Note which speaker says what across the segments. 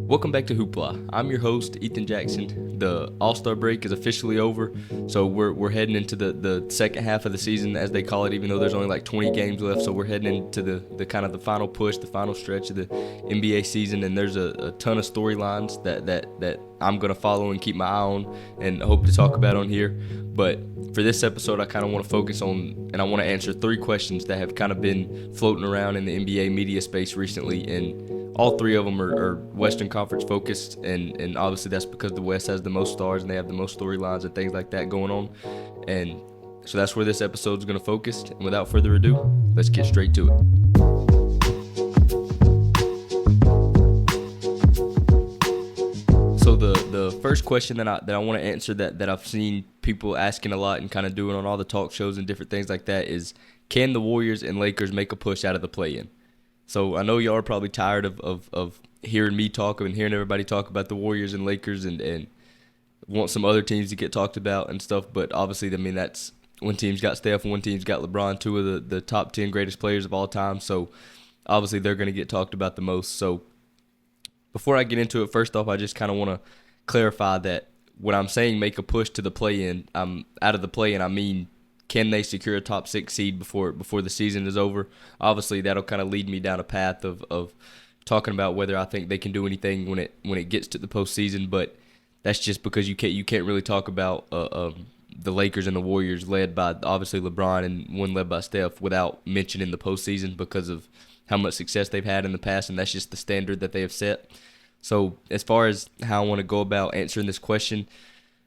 Speaker 1: Welcome back to Hoopla. I'm your host, Ethan Jackson. The All-Star break is officially over, so we're heading into the second half of the season, as they call it, even though there's only like 20 games left. So we're heading into the kind of the final push, the final stretch of the NBA season, and there's a ton of storylines that I'm going to follow and keep my eye on and hope to talk about on here. But for this episode, I kind of want to focus on, and I want to answer 3 questions that have kind of been floating around in the NBA media space recently, and all 3 of them are Western Conference focused, and obviously that's because the West has the most stars and they have the most storylines and things like that going on. And so that's where this episode is going to focus. And without further ado, let's get straight to it. So the first question that I want to answer that I've seen people asking a lot and kind of doing on all the talk shows and different things like that is, can the Warriors and Lakers make a push out of the play-in? So I know y'all are probably tired of hearing me talk and hearing everybody talk about the Warriors and Lakers and want some other teams to get talked about and stuff. But obviously, I mean, that's one team's got Steph and one team's got LeBron, 2 of the top 10 greatest players of all time. So obviously, they're going to get talked about the most. So before I get into it, first off, I just kind of want to clarify that when I'm saying make a push to the play-in, out of the play-in, I mean, can they secure a top 6 seed before the season is over? Obviously, that'll kind of lead me down a path of talking about whether I think they can do anything when it gets to the postseason. But that's just because you can't really talk about the Lakers and the Warriors led by obviously LeBron and one led by Steph without mentioning the postseason because of how much success they've had in the past, and that's just the standard that they have set. So as far as how I want to go about answering this question,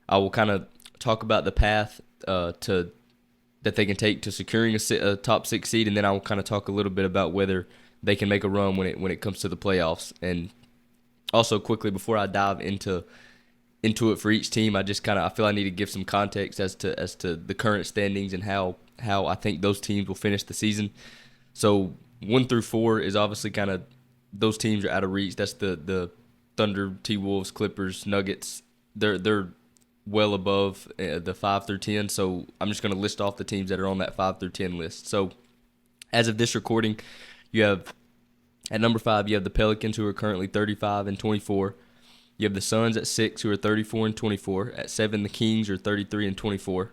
Speaker 1: I will kind of talk about the path that they can take to securing a top 6 seed, and then I'll kind of talk a little bit about whether they can make a run when it comes to the playoffs. And also quickly before I dive into it for each team, I feel I need to give some context as to the current standings and how I think those teams will finish the season. So 1 through 4 is obviously kind of, those teams are out of reach. That's the Thunder, T-Wolves, Clippers, Nuggets. They're well above the 5 through 10. So I'm just going to list off the teams that are on that 5 through 10 list. So as of this recording, you have at number 5, you have the Pelicans, who are currently 35 and 24. You have the Suns at 6, who are 34 and 24. At 7, the Kings are 33 and 24.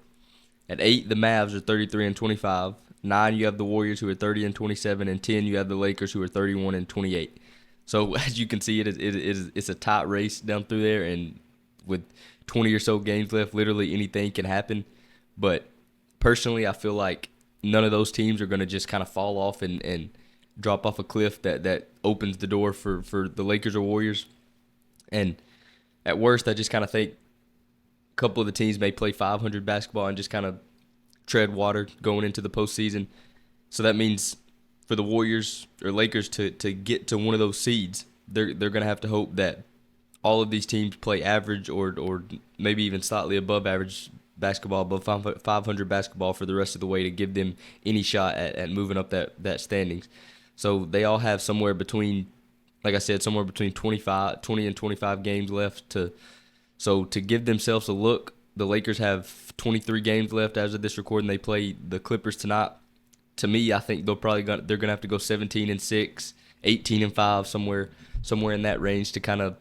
Speaker 1: At 8, the Mavs are 33 and 25. 9, you have the Warriors, who are 30 and 27. And 10, you have the Lakers, who are 31 and 28. So as you can see, it's a tight race down through there, and with 20 or so games left, literally anything can happen. But personally, I feel like none of those teams are going to just kind of fall off and drop off a cliff that opens the door for the Lakers or Warriors. And at worst, I just kind of think a couple of the teams may play 500 basketball and just kind of tread water going into the postseason. So that means for the Warriors or Lakers to get to one of those seeds, they're going to have to hope that all of these teams play average or maybe even slightly above average basketball, above 500 basketball for the rest of the way to give them any shot at moving up that standings. So they all have somewhere between, like I said, somewhere between 20 and 25 games left to give themselves a look. The Lakers have 23 games left as of this recording. They play the Clippers tonight. To me, I think they're going to have to go 17 and 6, 18 and 5, somewhere in that range to kind of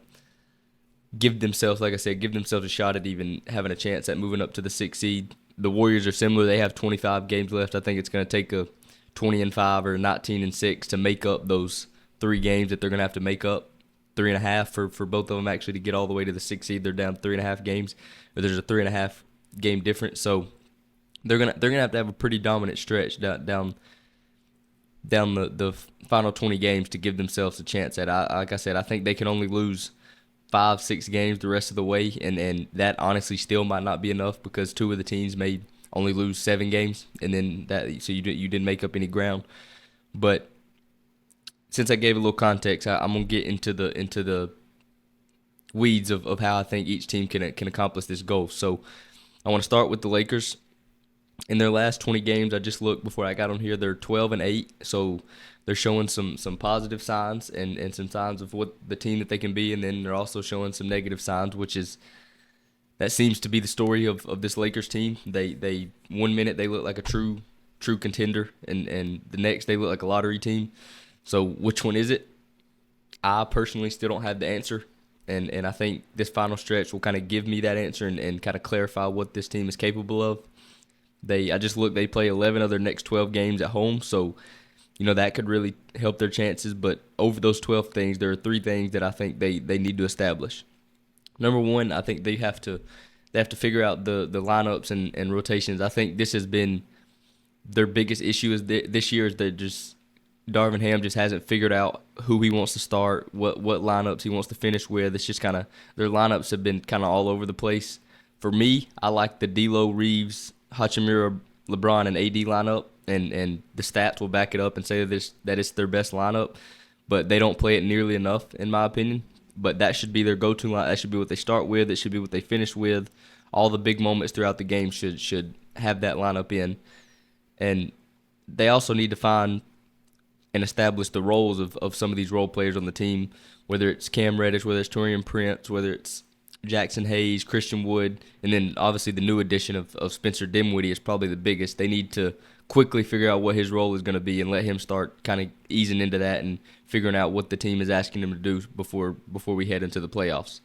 Speaker 1: give themselves, like I said, a shot at even having a chance at moving up to the 6th seed. The Warriors are similar. They have 25 games left. I think it's going to take a 20 and 5 or 19 and 6 to make up those 3 games that they're going to have to make up. 3.5 for both of them actually to get all the way to the 6th seed. They're down 3.5 games. Or there's a 3.5 game difference. So they're gonna have to have a pretty dominant stretch down the final 20 games to give themselves a chance at. Like I said, I think they can only lose 5-6 games the rest of the way, and that honestly still might not be enough because 2 of the teams may only lose 7 games, and then so you didn't make up any ground. But since I gave a little context, I'm gonna get into the weeds of how I think each team can accomplish this goal. So I want to start with the Lakers. In their last 20 games, I just looked before I got on here, they're 12 and 8. So they're showing some positive signs and some signs of what the team that they can be, and then they're also showing some negative signs, that seems to be the story of this Lakers team. They 1 minute they look like a true contender, and the next they look like a lottery team. So which one is it? I personally still don't have the answer. and I think this final stretch will kind of give me that answer and kind of clarify what this team is capable of. I just looked, they play 11 of their next 12 games at home, so that could really help their chances. But over those 12 things, there are 3 things that I think they need to establish. Number one, I think they have to figure out the lineups and rotations. I think this has been their biggest issue this year is that just Darvin Ham just hasn't figured out who he wants to start, what lineups he wants to finish with. It's just kind of their lineups have been kind of all over the place. For me, I like the D'Lo, Reeves, Hachimura, LeBron, and AD lineup, and the stats will back it up and say that it's their best lineup, but they don't play it nearly enough, in my opinion. But that should be their go-to line. That should be what they start with. It should be what they finish with. All the big moments throughout the game should have that lineup in. And they also need to find and establish the roles of some of these role players on the team, whether it's Cam Reddish, whether it's Taurean Prince, whether it's Jackson Hayes, Christian Wood, and then obviously the new addition of Spencer Dinwiddie is probably the biggest. They need to quickly figure out what his role is going to be and let him start kind of easing into that and figuring out what the team is asking him to do before we head into the playoffs.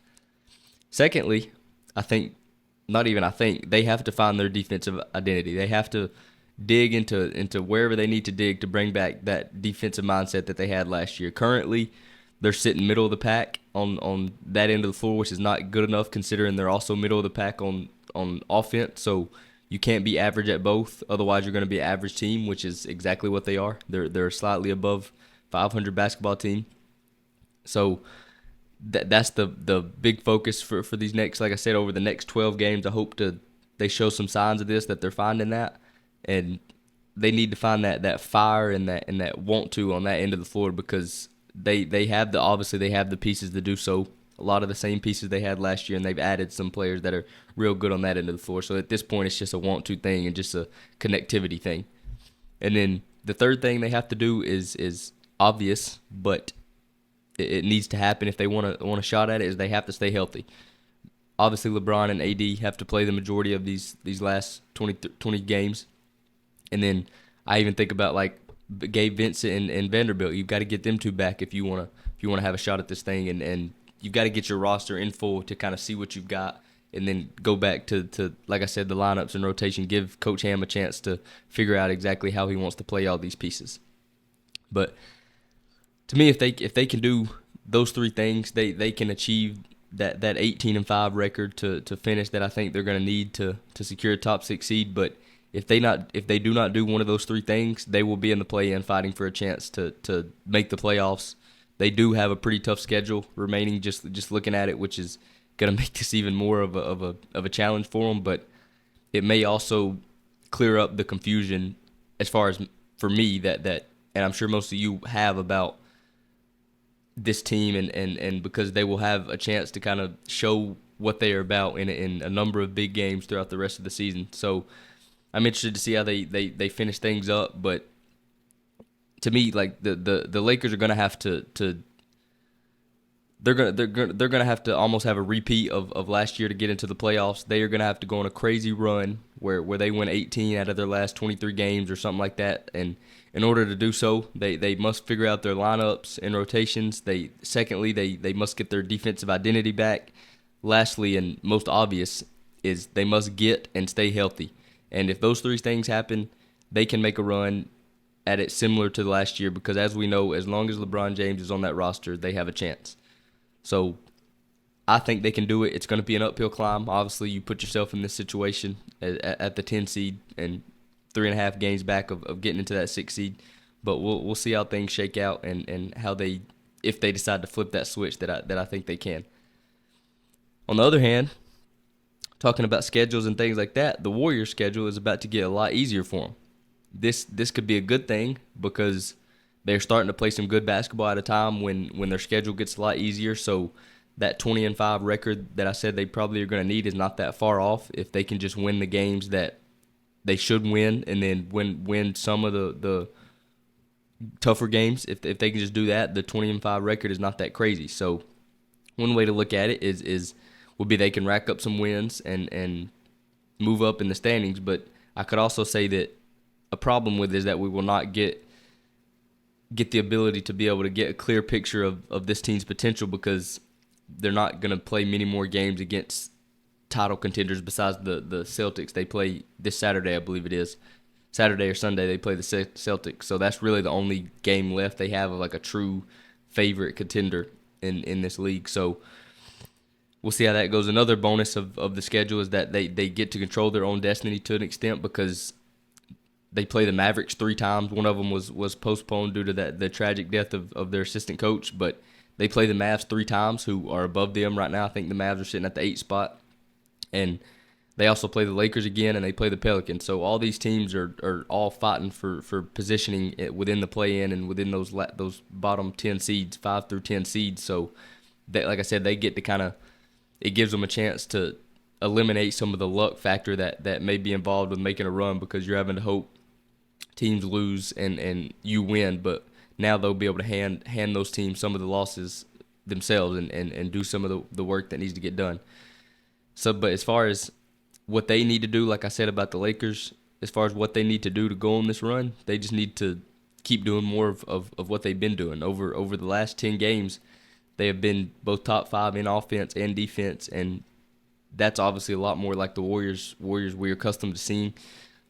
Speaker 1: Secondly, they have to find their defensive identity. They have to dig into wherever they need to dig to bring back that defensive mindset that they had last year. Currently, they're sitting middle of the pack on that end of the floor, which is not good enough considering they're also middle of the pack on offense. So you can't be average at both. Otherwise, you're going to be an average team, which is exactly what they are. They're slightly above 500 basketball team. So that's the big focus for these next, like I said, over the next 12 games. I hope they show some signs of this, that they're finding that. And they need to find that fire and that want to on that end of the floor because they have the pieces to do so. A lot of the same pieces they had last year, and they've added some players that are real good on that end of the floor. So at this point, it's just a want-to thing and just a connectivity thing. And then the third thing they have to do is obvious, but it needs to happen if they want a shot at it, is they have to stay healthy. Obviously, LeBron and AD have to play the majority of these last 20 games. And then I even think about like Gabe Vincent and Vanderbilt. You've got to get them 2 back if you want to have a shot at this thing, and you've got to get your roster in full to kind of see what you've got, and then go back to like I said, the lineups and rotation. Give Coach Ham a chance to figure out exactly how he wants to play all these pieces. But to me, if they can do those 3 things, they can achieve that 18-5 record to finish that I think they're going to need to secure a top 6 seed. But if they do not do one of those 3 things, they will be in the play-in fighting for a chance to make the playoffs. They do have a pretty tough schedule remaining, just looking at it, which is going to make this even more of a challenge for them. But it may also clear up the confusion as far as for me that and I'm sure most of you have about this team and because they will have a chance to kind of show what they are about in a number of big games throughout the rest of the season. So I'm interested to see how they finish things up, but to me, like the Lakers are going to have to they're gonna have to almost have a repeat of last year to get into the playoffs. They are gonna have to go on a crazy run where they win 18 out of their last 23 games or something like that. And in order to do so, they must figure out their lineups and rotations. They must get their defensive identity back. Lastly, and most obvious, is they must get and stay healthy. And if those 3 things happen, they can make a run at it similar to last year, because as we know, as long as LeBron James is on that roster, they have a chance. So I think they can do it. It's going to be an uphill climb. Obviously, you put yourself in this situation at the 10 seed and 3.5 games back of getting into that 6 seed. But we'll see how things shake out and how if they decide to flip that switch that I think they can. On the other hand, talking about schedules and things like that, the Warriors' schedule is about to get a lot easier for them. This could be a good thing because they're starting to play some good basketball at a time when their schedule gets a lot easier. So that 20-5 record that I said they probably are going to need is not that far off if they can just win the games that they should win, and then win some of the tougher games. If they can just do that, the 20-5 record is not that crazy. So one way to look at it would be they can rack up some wins and move up in the standings. But I could also say that a problem with it is that we will not get the ability to be able to get a clear picture of this team's potential, because they're not going to play many more games against title contenders besides the Celtics. They play this Saturday, I believe it is. Saturday or Sunday, they play the Celtics. So that's really the only game left they have of like a true favorite contender in this league. So we'll see how that goes. Another bonus of the schedule is that they get to control their own destiny to an extent because they play the Mavericks 3 times. One of them was postponed due to the tragic death of their assistant coach, but they play the Mavs 3 times, who are above them right now. I think the Mavs are sitting at the 8th spot. And they also play the Lakers again, and they play the Pelicans. So all these teams are all fighting for positioning within the play-in and within those bottom 10 seeds, 5 through 10 seeds. So, like I said, they get to kind of – it gives them a chance to eliminate some of the luck factor that may be involved with making a run because you're having to hope teams lose and you win. But now they'll be able to hand those teams some of the losses themselves and do some of the work that needs to get done. So, but as far as what they need to do, like I said about the Lakers, as far as what they need to do to go on this run, they just need to keep doing more of what they've been doing. Over the last 10 games, they have been both top 5 in offense and defense, and that's obviously a lot more like the Warriors we're accustomed to seeing.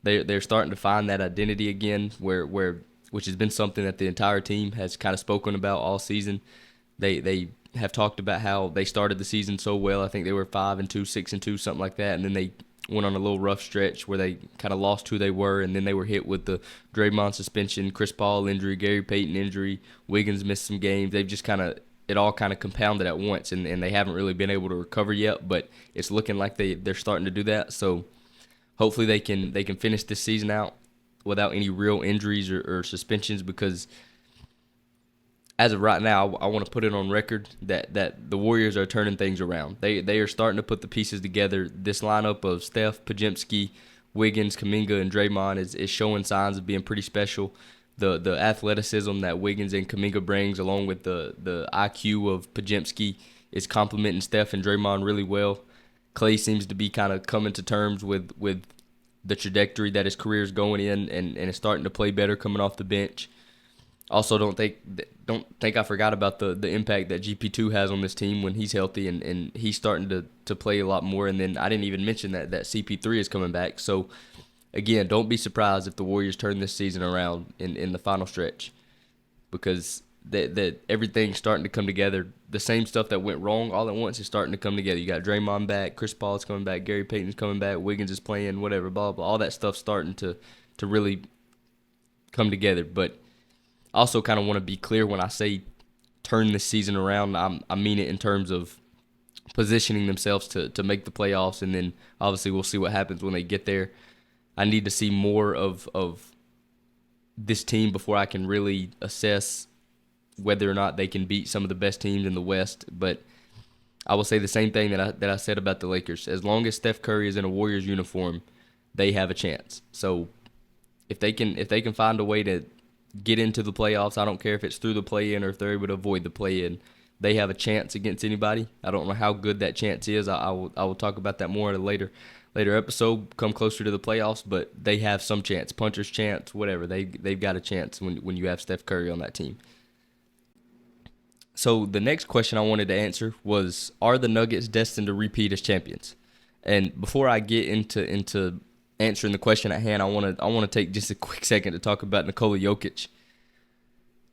Speaker 1: They're starting to find that identity again, which has been something that the entire team has kind of spoken about all season. They have talked about how they started the season so well. I think they were 5-2, 6-2, something like that, and then they went on a little rough stretch where they kind of lost who they were, and then they were hit with the Draymond suspension, Chris Paul injury, Gary Payton injury, Wiggins missed some games. They've just it all kind of compounded at once, and they haven't really been able to recover yet, but it's looking like they're starting to do that. So hopefully they can finish this season out without any real injuries or suspensions, because as of right now, I want to put it on record that the Warriors are turning things around. They are starting to put the pieces together. This lineup of Steph, Podziemski, Wiggins, Kuminga, and Draymond is showing signs of being pretty special. The athleticism that Wiggins and Kuminga brings, along with the IQ of Podziemski, is complementing Steph and Draymond really well. Klay seems to be kind of coming to terms with the trajectory that his career is going in, and is starting to play better coming off the bench. Also, don't think I forgot about the impact that GP2 has on this team when he's healthy, and he's starting to play a lot more. And then I didn't even mention that CP3 is coming back. So, again, don't be surprised if the Warriors turn this season around in the final stretch, because that everything's starting to come together. The same stuff that went wrong all at once is starting to come together. You got Draymond back, Chris Paul is coming back, Gary Payton's coming back, Wiggins is playing, whatever, blah, blah. All that stuff's starting to really come together. But also kind of want to be clear when I say turn this season around, I mean it in terms of positioning themselves to make the playoffs, and then obviously we'll see what happens when they get there. I need to see more of this team before I can really assess whether or not they can beat some of the best teams in the West. But I will say the same thing that I said about the Lakers. As long as Steph Curry is in a Warriors uniform, they have a chance. So if they can find a way to get into the playoffs, I don't care if it's through the play-in or if they're able to avoid the play-in, they have a chance against anybody. I don't know how good that chance is. I will talk about that more in a later episode, come closer to the playoffs, but they have some chance, puncher's chance, whatever. They've got a chance when you have Steph Curry on that team. So the next question I wanted to answer was, are the Nuggets destined to repeat as champions? And before I get into answering the question at hand, I want to take just a quick second to talk about Nikola Jokic.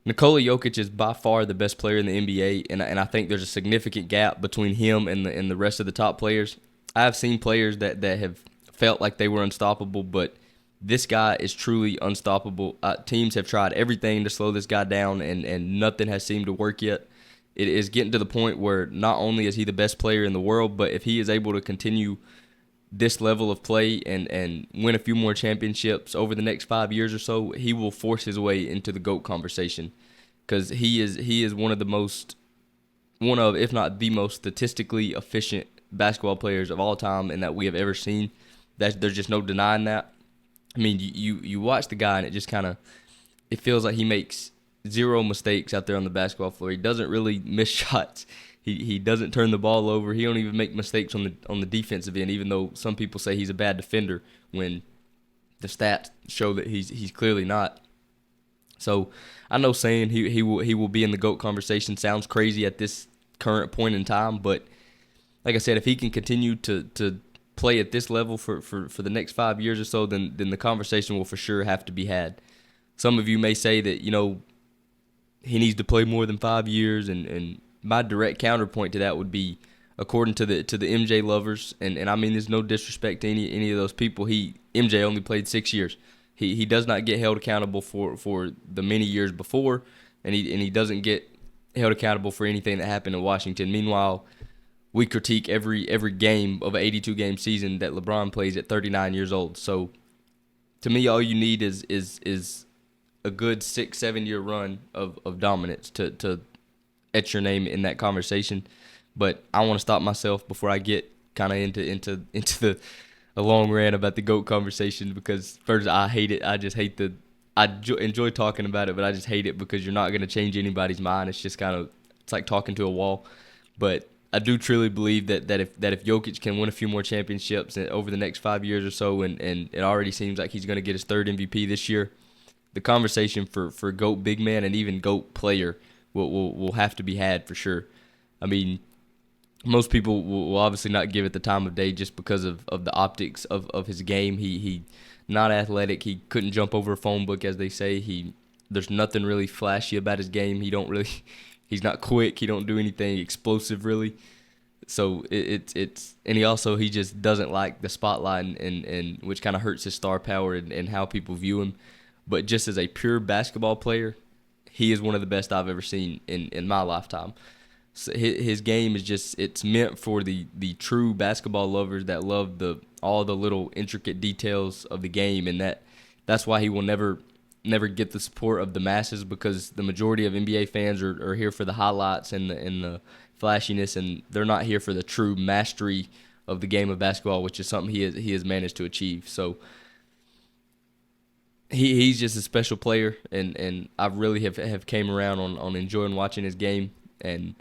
Speaker 1: Nikola Jokic is by far the best player in the NBA, and I think there's a significant gap between him and the rest of the top players. I've seen players that have felt like they were unstoppable, but this guy is truly unstoppable. Teams have tried everything to slow this guy down, and nothing has seemed to work yet. It is getting to the point where not only is he the best player in the world, but if he is able to continue this level of play and win a few more championships over the next 5 years or so, he will force his way into the GOAT conversation, because he is one of, if not the most statistically efficient basketball players of all time and that we have ever seen. There's just no denying that. I mean, you watch the guy and it feels like he makes zero mistakes out there on the basketball floor. He doesn't really miss shots. He doesn't turn the ball over. He don't even make mistakes on the defensive end, even though some people say he's a bad defender when the stats show that he's clearly not. So I know saying he will be in the GOAT conversation sounds crazy at this current point in time. But like I said, if he can continue to play at this level for the next 5 years or so, then the conversation will for sure have to be had. Some of you may say that, he needs to play more than 5 years, and my direct counterpoint to that would be, according to the MJ lovers, and I mean there's no disrespect to any of those people. MJ only played 6 years. He does not get held accountable for the many years before, and he doesn't get held accountable for anything that happened in Washington. Meanwhile, we critique every game of an 82-game season that LeBron plays at 39 years old. So to me, all you need is a good 6-7 year run of dominance to etch your name in that conversation. But I want to stop myself before I get kind of into a long rant about the GOAT conversation, because first, I hate it. I just hate enjoy talking about it, but I just hate it because you're not going to change anybody's mind. It's just it's like talking to a wall. But I do truly believe that if Jokic can win a few more championships over the next 5 years or so, and it already seems like he's going to get his third MVP this year, the conversation for GOAT big man and even GOAT player will have to be had for sure. I mean, most people will obviously not give it the time of day just because of the optics of his game. He not athletic. He couldn't jump over a phone book, as they say. There's nothing really flashy about his game. He's not quick. He don't do anything explosive really. So he just doesn't like the spotlight, and which kind of hurts his star power and how people view him. But just as a pure basketball player, he is one of the best I've ever seen in my lifetime. So his game is it's meant for the true basketball lovers that love all the little intricate details of the game, and that's why he will never get the support of the masses, because the majority of NBA fans are here for the highlights and the flashiness, and they're not here for the true mastery of the game of basketball, which is something he has managed to achieve. So he's just a special player, and I really have came around on enjoying watching his game, and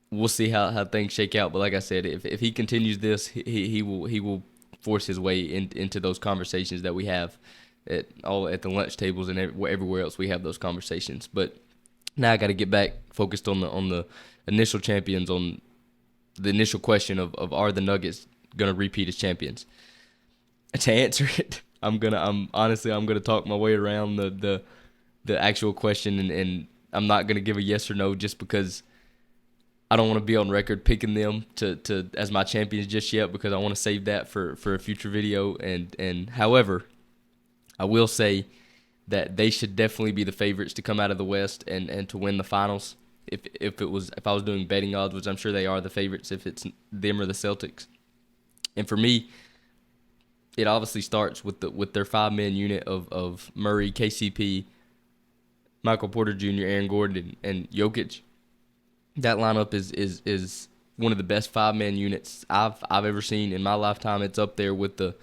Speaker 1: we'll see how things shake out. But like I said, if he continues this, he will force his way into those conversations that we have at the lunch tables and everywhere else we have those conversations. But now I got to get back focused on the initial champions, on the initial question of are the Nuggets gonna repeat as champions? To answer it, I'm gonna talk my way around the actual question, and I'm not gonna give a yes or no just because I don't want to be on record picking them to as my champions just yet, because I want to save that for a future video. And however, I will say that they should definitely be the favorites to come out of the West and to win the finals. If I was doing betting odds, which I'm sure they are the favorites if it's them or the Celtics. And for me, it obviously starts with their 5-man unit of Murray, KCP, Michael Porter Jr., Aaron Gordon, and Jokic. That lineup is one of the best 5-man units I've ever seen in my lifetime. It's up there with the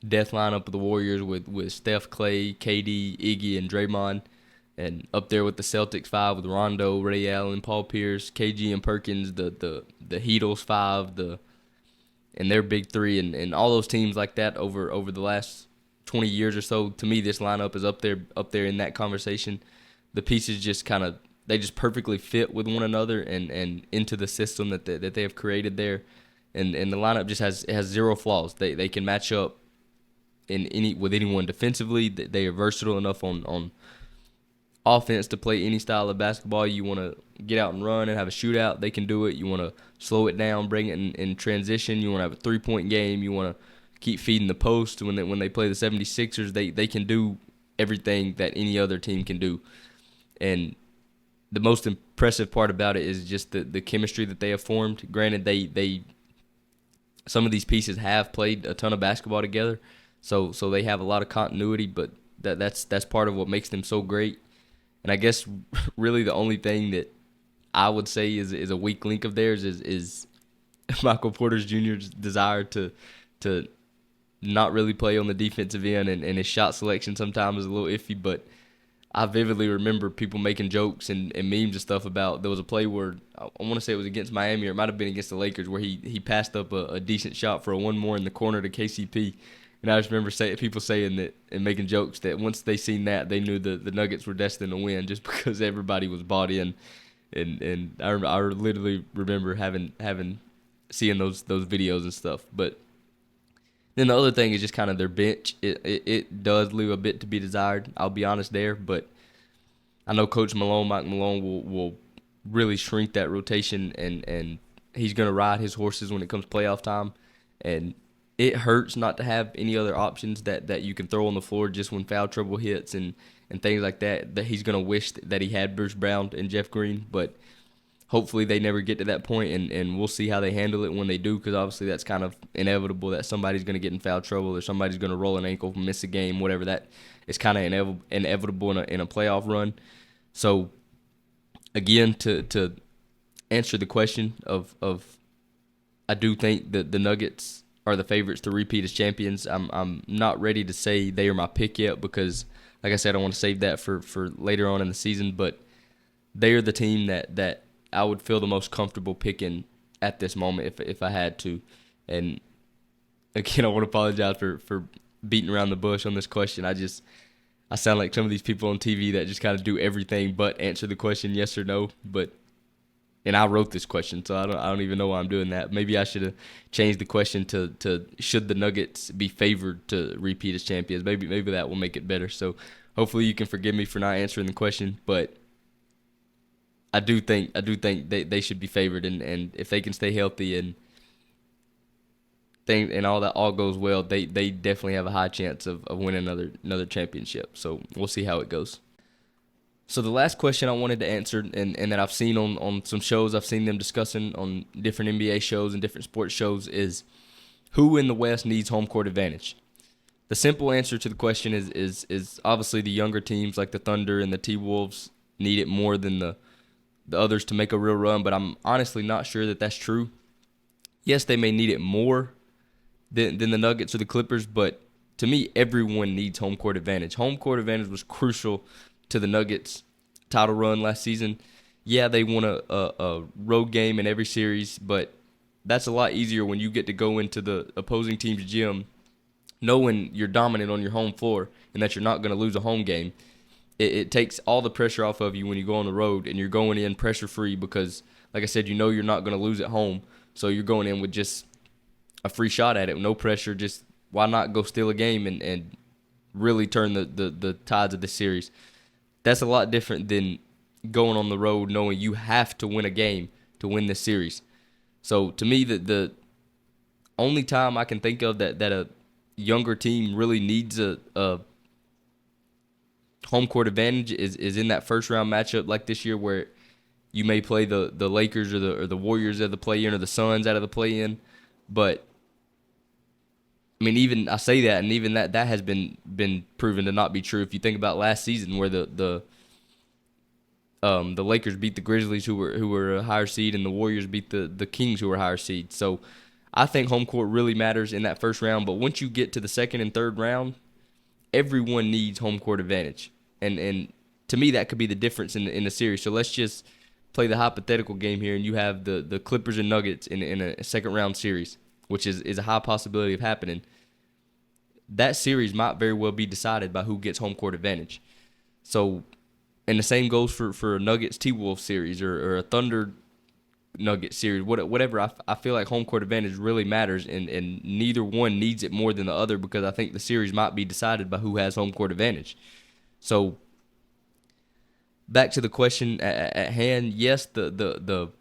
Speaker 1: death lineup of the Warriors with Steph, Clay, KD, Iggy, and Draymond, and up there with the Celtics 5 with Rondo, Ray Allen, Paul Pierce, KG, and Perkins. The Heatles 5, and their big 3, and all those teams like that over the last 20 years or so. To me, this lineup is up there in that conversation. The pieces just they just perfectly fit with one another and into the system that they have created there, and the lineup just has zero flaws. They can match up with anyone defensively. They are versatile enough on offense to play any style of basketball. You want to get out and run and have a shootout, they can do it. You want to slow it down, bring it in transition. You want to have a 3-point game. You want to keep feeding the post. When they play the 76ers, they can do everything that any other team can do. And the most impressive part about it is just the chemistry that they have formed. Granted, they some of these pieces have played a ton of basketball together, so they have a lot of continuity, but that's part of what makes them so great. And I guess really the only thing that I would say is a weak link of theirs is Michael Porter Jr.'s desire to not really play on the defensive end, and his shot selection sometimes is a little iffy. But I vividly remember people making jokes and memes and stuff about, there was a play where I want to say it was against Miami, or it might have been against the Lakers, where he passed up a decent shot for a one more in the corner to KCP. And I just remember people saying that and making jokes that once they seen that, they knew the Nuggets were destined to win, just because everybody was bought in. and I literally remember having seeing those videos and stuff. But then the other thing is just kind of their bench. It does leave a bit to be desired. I'll be honest there, but I know Coach Malone, Mike Malone, will really shrink that rotation, and he's going to ride his horses when it comes playoff time. And it hurts not to have any other options that you can throw on the floor just when foul trouble hits and things like that. That he's going to wish that he had Bruce Brown and Jeff Green, but hopefully they never get to that point, and we'll see how they handle it when they do, because obviously that's kind of inevitable that somebody's going to get in foul trouble or somebody's going to roll an ankle, miss a game, whatever. That is kind of inevitable in a playoff run. So again, to answer the question of I do think that the Nuggets are the favorites to repeat as champions. I'm not ready to say they are my pick yet, because like I said, I want to save that for later on in the season, but they are the team that I would feel the most comfortable picking at this moment if I had to. And again, I want to apologize for beating around the bush on this question. I sound like some of these people on TV that just kind of do everything but answer the question yes or no. And I wrote this question, so I don't even know why I'm doing that. Maybe I should have changed the question to should the Nuggets be favored to repeat as champions? Maybe that will make it better. So hopefully you can forgive me for not answering the question, but I do think they should be favored, and if they can stay healthy and all that all goes well, they definitely have a high chance of winning another championship. So we'll see how it goes. So the last question I wanted to answer, and that I've seen on some shows, I've seen them discussing on different NBA shows and different sports shows, is who in the West needs home court advantage? The simple answer to the question is obviously the younger teams like the Thunder and the T-Wolves need it more than the others to make a real run, but I'm honestly not sure that that's true. Yes, they may need it more than the Nuggets or the Clippers, but to me, everyone needs home court advantage. Home court advantage was crucial to the Nuggets' title run last season. Yeah, they won a road game in every series, but that's a lot easier when you get to go into the opposing team's gym knowing you're dominant on your home floor and that you're not going to lose a home game. It takes all the pressure off of you when you go on the road and you're going in pressure-free because, like I said, you know you're not going to lose at home, so you're going in with just a free shot at it, no pressure. Just why not go steal a game and really turn the tides of the series? That's a lot different than going on the road knowing you have to win a game to win this series. So to me, the only time I can think of that a younger team really needs a home court advantage is in that first round matchup like this year, where you may play the Lakers or the Warriors out of the play-in or the Suns out of the play-in. But I mean, even I say that, and even that has been proven to not be true. If you think about last season, where the Lakers beat the Grizzlies, who were a higher seed, and the Warriors beat the Kings, who were a higher seed. So I think home court really matters in that first round. But once you get to the second and third round, everyone needs home court advantage, and to me that could be the difference in the series. So let's just play the hypothetical game here, and you have the Clippers and Nuggets in a second round series, which is a high possibility of happening. That series might very well be decided by who gets home court advantage. So, and the same goes for a Nuggets T-Wolves series or a Thunder Nuggets series, whatever. I feel like home court advantage really matters, and neither one needs it more than the other, because I think the series might be decided by who has home court advantage. So, back to the question at hand, yes, the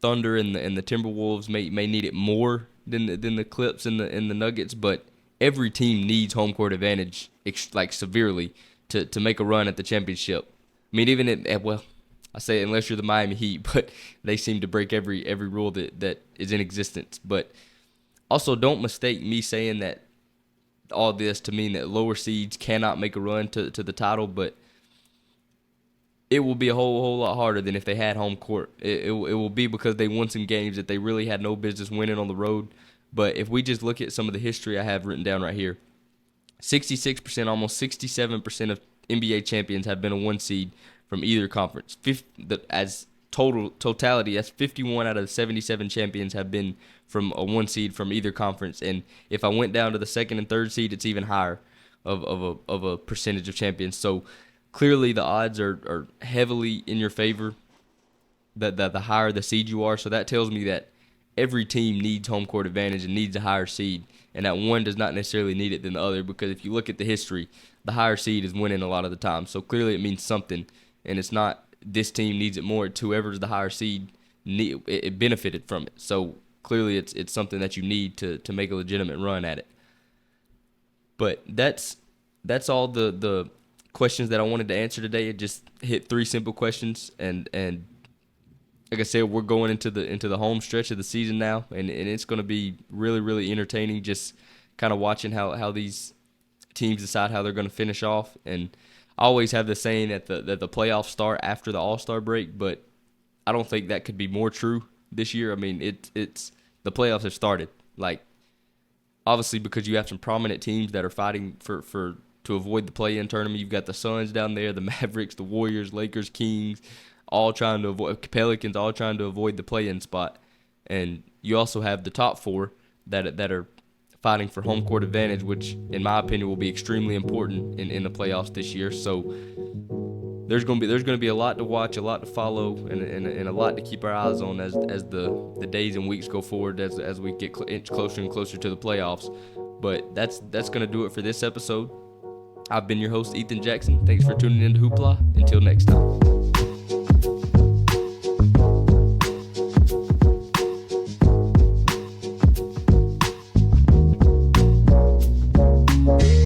Speaker 1: Thunder and the Timberwolves may need it more than the Clips and the Nuggets, but every team needs home court advantage like severely to make a run at the championship. I mean, even I say unless you're the Miami Heat, but they seem to break every rule that is in existence. But also, don't mistake me saying that all this to mean that lower seeds cannot make a run to the title, but it will be a whole lot harder than if they had home court. It will be because they won some games that they really had no business winning on the road. But if we just look at some of the history I have written down right here, 66%, almost 67% of NBA champions have been a one seed from either conference. As totality, that's 51 out of the 77 champions have been from a one seed from either conference. And if I went down to the second and third seed, it's even higher of a percentage of champions. So clearly the odds are heavily in your favor the higher the seed you are. So that tells me that every team needs home court advantage and needs a higher seed, and that one does not necessarily need it than the other, because if you look at the history, the higher seed is winning a lot of the time. So clearly it means something, and it's not this team needs it more. It's whoever's the higher seed, it benefited from it. So clearly it's something that you need to make a legitimate run at it. But that's all the questions that I wanted to answer today. It just hit 3 simple questions, and like I said, we're going into the home stretch of the season now, and it's going to be really, really entertaining, just kind of watching how these teams decide how they're going to finish off. And I always have the saying that the playoffs start after the All-Star break, but I don't think that could be more true this year. I mean, it's the playoffs have started. Like, obviously, because you have some prominent teams that are fighting to avoid the play-in tournament. You've got the Suns down there, the Mavericks, the Warriors, Lakers, Kings, all trying to avoid, Pelicans, all trying to avoid the play-in spot. And you also have the top 4 that are fighting for home court advantage, which, in my opinion, will be extremely important in the playoffs this year. So there's going to be a lot to watch, a lot to follow, and a lot to keep our eyes on as the days and weeks go forward, as we get inch closer and closer to the playoffs. But that's going to do it for this episode. I've been your host, Ethan Jackson. Thanks for tuning in to Hoopla. Until next time.